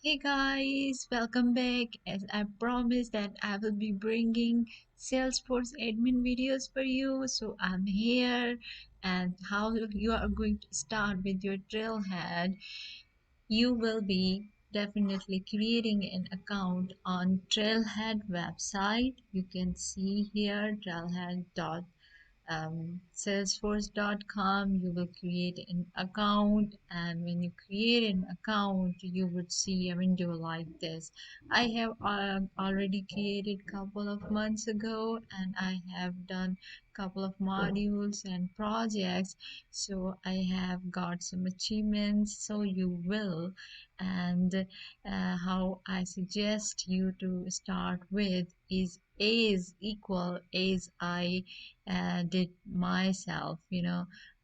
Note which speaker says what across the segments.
Speaker 1: Hey guys, welcome back. As I promised that I will be bringing Salesforce admin videos for you. So I'm here and how you are going to start with your Trailhead. You will be definitely creating an account on Trailhead website. You can see here salesforce.com. You will create an account, and when you create an account you would see a window like this. I have already created couple of months ago, and I have done couple of modules and projects, so I have got some achievements. So you will, and how I suggest you to start with is equal as I did myself.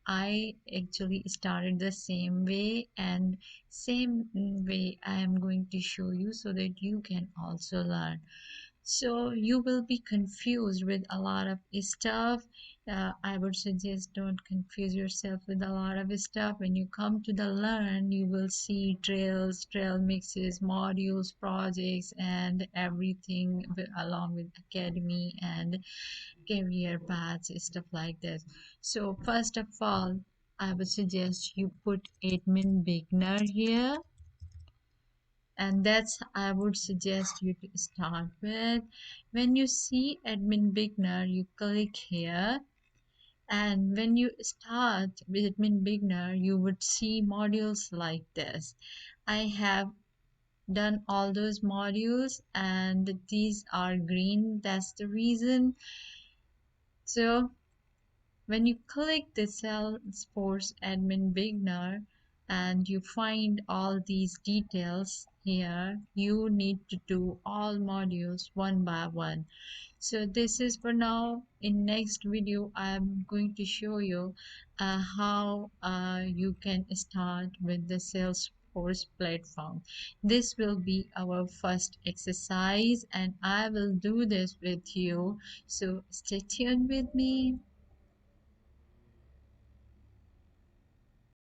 Speaker 1: I actually started the same way, and same way I am going to show you so that you can also learn. So you will be confused with a lot of stuff. I would suggest don't confuse yourself with a lot of stuff. When you come to the learn, you will see trails, trail mixes, modules, projects, and everything along with academy and career paths, stuff like this. So first of all, I would suggest you put admin beginner here, and that's I would suggest you to start with. When you see admin beginner, you click here, and when you start with admin beginner, you would see modules like this. I have done all those modules and these are green, that's the reason. So when you click the Salesforce Admin Beginner and you find all these details here, you need to do all modules one by one. So this is for now. In next video, I'm going to show you how you can start with the Salesforce platform. This will be our first exercise and I will do this with you. So stay tuned with me.